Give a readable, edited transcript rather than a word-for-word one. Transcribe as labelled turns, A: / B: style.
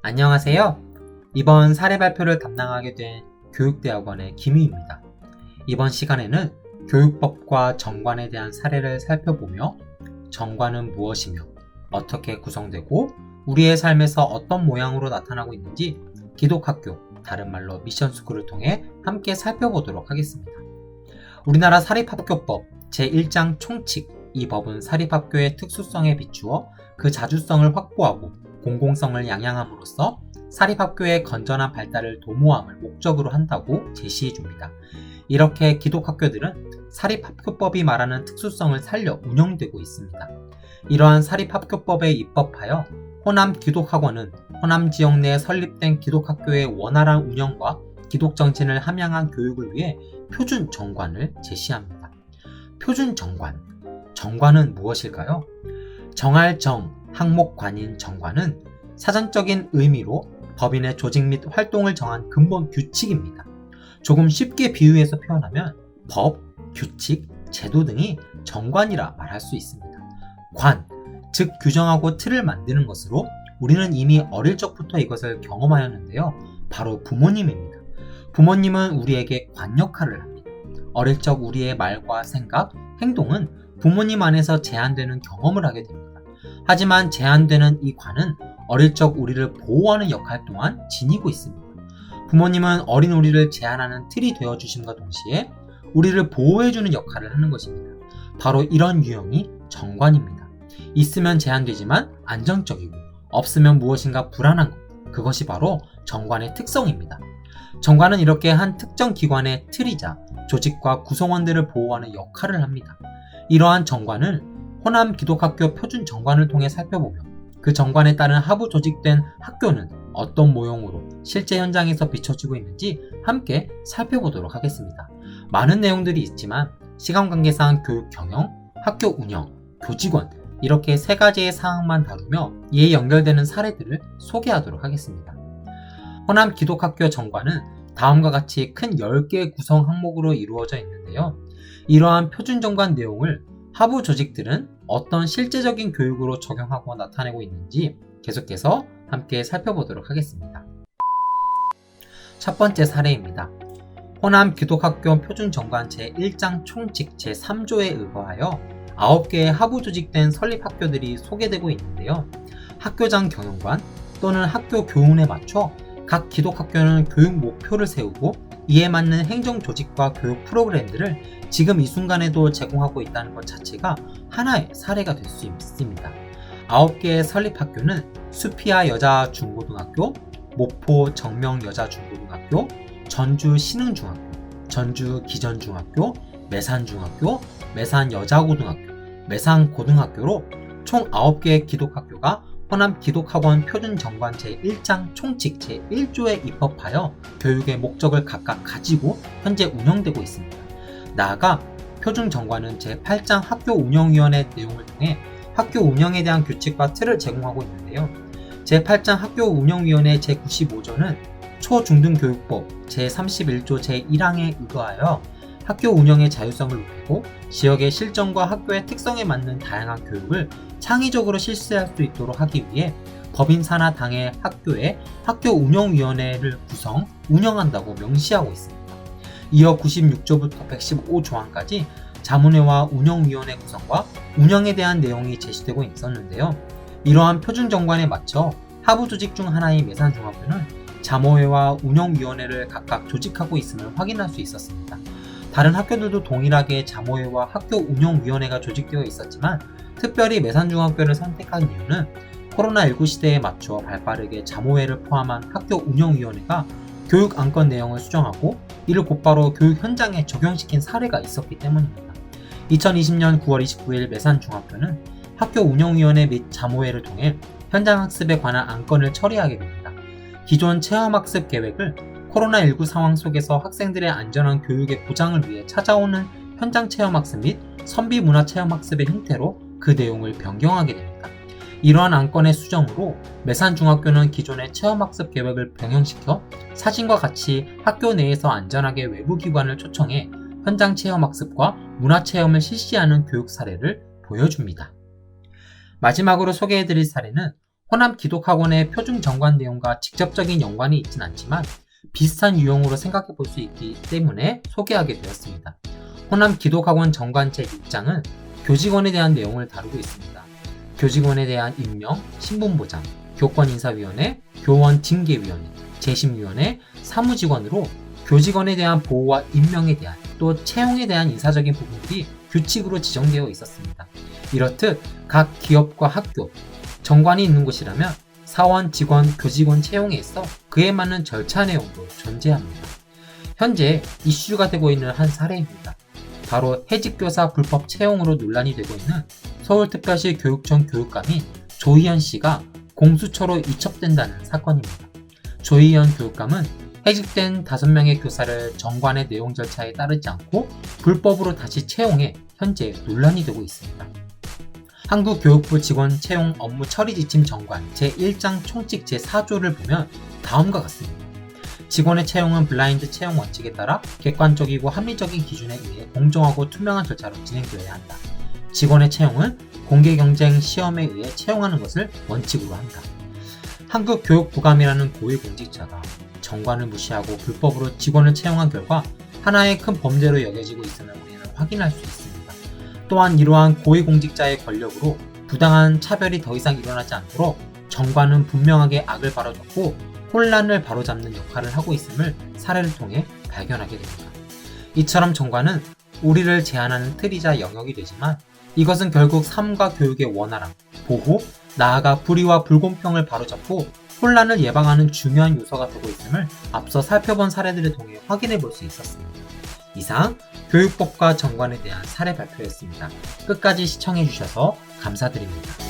A: 안녕하세요. 이번 사례 발표를 담당하게 된 교육대학원의 김희입니다. 이번 시간에는 교육법과 정관에 대한 사례를 살펴보며 정관은 무엇이며 어떻게 구성되고 우리의 삶에서 어떤 모양으로 나타나고 있는지 기독학교, 다른 말로 미션스쿨을 통해 함께 살펴보도록 하겠습니다. 우리나라 사립학교법 제1장 총칙, 이 법은 사립학교의 특수성에 비추어 그 자주성을 확보하고 공공성을 양양함으로써 사립학교의 건전한 발달을 도모함을 목적으로 한다고 제시해줍니다. 이렇게 기독학교들은 사립학교법이 말하는 특수성을 살려 운영되고 있습니다. 이러한 사립학교법에 입법하여 호남 기독학원은 호남 지역 내에 설립된 기독학교의 원활한 운영과 기독정신을 함양한 교육을 위해 표준 정관을 제시합니다. 표준 정관. 정관은 무엇일까요? 정할 정, 항목관인 정관은 사전적인 의미로 법인의 조직 및 활동을 정한 근본 규칙입니다. 조금 쉽게 비유해서 표현하면 법, 규칙, 제도 등이 정관이라 말할 수 있습니다. 관, 즉 규정하고 틀을 만드는 것으로 우리는 이미 어릴 적부터 이것을 경험하였는데요. 바로 부모님입니다. 부모님은 우리에게 관 역할을 합니다. 어릴 적 우리의 말과 생각, 행동은 부모님 안에서 제한되는 경험을 하게 됩니다. 하지만 제한되는 이 관은 어릴 적 우리를 보호하는 역할 또한 지니고 있습니다. 부모님은 어린 우리를 제한하는 틀이 되어주심과 동시에 우리를 보호해주는 역할을 하는 것입니다. 바로 이런 유형이 정관입니다. 있으면 제한되지만 안정적이고 없으면 무엇인가 불안한 것, 그것이 바로 정관의 특성입니다. 정관은 이렇게 한 특정 기관의 틀이자 조직과 구성원들을 보호하는 역할을 합니다. 이러한 정관을 호남 기독학교 표준 정관을 통해 살펴보며 그 정관에 따른 하부 조직된 학교는 어떤 모형으로 실제 현장에서 비춰지고 있는지 함께 살펴보도록 하겠습니다. 많은 내용들이 있지만 시간 관계상 교육 경영, 학교 운영, 교직원 이렇게 세 가지의 사항만 다루며 이에 연결되는 사례들을 소개하도록 하겠습니다. 호남 기독학교 정관은 다음과 같이 큰 10개의 구성 항목으로 이루어져 있는데요. 이러한 표준 정관 내용을 하부 조직들은 어떤 실제적인 교육으로 적용하고 나타내고 있는지 계속해서 함께 살펴보도록 하겠습니다. 첫 번째 사례입니다. 호남 기독학교 표준 정관 제1장 총칙 제3조에 의거하여 9개의 하부 조직된 설립학교들이 소개되고 있는데요. 학교장 경영관 또는 학교 교훈에 맞춰 각 기독학교는 교육 목표를 세우고 이에 맞는 행정 조직과 교육 프로그램들을 지금 이 순간에도 제공하고 있다는 것 자체가 하나의 사례가 될 수 있습니다. 9개의 설립학교는 수피아 여자중고등학교, 모포 정명 여자중고등학교, 전주 신흥중학교, 전주 기전중학교, 매산중학교, 매산 여자고등학교, 매산고등학교로 총 9개의 기독학교가 호남 기독학원 표준 정관 제1장 총칙 제1조에 입법하여 교육의 목적을 각각 가지고 현재 운영되고 있습니다. 나아가 표준 정관은 제8장 학교 운영위원회 내용을 통해 학교 운영에 대한 규칙과 틀을 제공하고 있는데요. 제8장 학교 운영위원회 제95조는 초중등교육법 제31조 제1항에 의거하여 학교 운영의 자율성을 높이고 지역의 실정과 학교의 특성에 맞는 다양한 교육을 창의적으로 실시할 수 있도록 하기 위해 법인 산하 당의 학교에 학교 운영위원회를 구성, 운영한다고 명시하고 있습니다. 이어 96조부터 115조항까지 자문회와 운영위원회 구성과 운영에 대한 내용이 제시되고 있었는데요. 이러한 표준 정관에 맞춰 하부 조직 중 하나인 매산중학교는 자모회와 운영위원회를 각각 조직하고 있음을 확인할 수 있었습니다. 다른 학교들도 동일하게 자모회와 학교 운영위원회가 조직되어 있었지만 특별히 매산중학교를 선택한 이유는 코로나19 시대에 맞춰 발빠르게 자모회를 포함한 학교 운영위원회가 교육 안건 내용을 수정하고 이를 곧바로 교육 현장에 적용시킨 사례가 있었기 때문입니다. 2020년 9월 29일 매산중학교는 학교 운영위원회 및 자모회를 통해 현장학습에 관한 안건을 처리하게 됩니다. 기존 체험학습 계획을 코로나19 상황 속에서 학생들의 안전한 교육의 보장을 위해 찾아오는 현장 체험학습 및 선비 문화 체험학습의 형태로 그 내용을 변경하게 됩니다. 이러한 안건의 수정으로 매산중학교는 기존의 체험학습 계획을 병행시켜 사진과 같이 학교 내에서 안전하게 외부 기관을 초청해 현장 체험학습과 문화 체험을 실시하는 교육 사례를 보여줍니다. 마지막으로 소개해드릴 사례는 호남 기독학원의 표준 정관 내용과 직접적인 연관이 있진 않지만 비슷한 유형으로 생각해 볼 수 있기 때문에 소개하게 되었습니다. 호남 기독학원 정관 제6장은 교직원에 대한 내용을 다루고 있습니다. 교직원에 대한 임명, 신분보장, 교권인사위원회, 교원 징계위원회, 재심위원회, 사무직원으로 교직원에 대한 보호와 임명에 대한 또 채용에 대한 인사적인 부분들이 규칙으로 지정되어 있었습니다. 이렇듯 각 기업과 학교, 정관이 있는 곳이라면 사원, 직원, 교직원 채용에 있어 그에 맞는 절차 내용도 존재합니다. 현재 이슈가 되고 있는 한 사례입니다. 바로 해직교사 불법 채용으로 논란이 되고 있는 서울특별시 교육청 교육감인 조희연 씨가 공수처로 이첩된다는 사건입니다. 조희연 교육감은 해직된 5명의 교사를 정관의 내용 절차에 따르지 않고 불법으로 다시 채용해 현재 논란이 되고 있습니다. 한국교육부 직원 채용 업무 처리 지침 정관 제1장 총칙 제4조를 보면 다음과 같습니다. 직원의 채용은 블라인드 채용 원칙에 따라 객관적이고 합리적인 기준에 의해 공정하고 투명한 절차로 진행되어야 한다. 직원의 채용은 공개 경쟁 시험에 의해 채용하는 것을 원칙으로 한다. 한국교육부감이라는 고위공직자가 정관을 무시하고 불법으로 직원을 채용한 결과 하나의 큰 범죄로 여겨지고 있음을 우리는 확인할 수 있습니다. 또한 이러한 고위공직자의 권력으로 부당한 차별이 더 이상 일어나지 않도록 정관은 분명하게 악을 바로잡고 혼란을 바로잡는 역할을 하고 있음을 사례를 통해 발견하게 됩니다. 이처럼 정관은 우리를 제한하는 틀이자 영역이 되지만 이것은 결국 삶과 교육의 원활함, 보호, 나아가 불의와 불공평을 바로잡고 혼란을 예방하는 중요한 요소가 되고 있음을 앞서 살펴본 사례들을 통해 확인해 볼 수 있었습니다. 이상 교육법과 정관에 대한 사례 발표였습니다. 끝까지 시청해 주셔서 감사드립니다.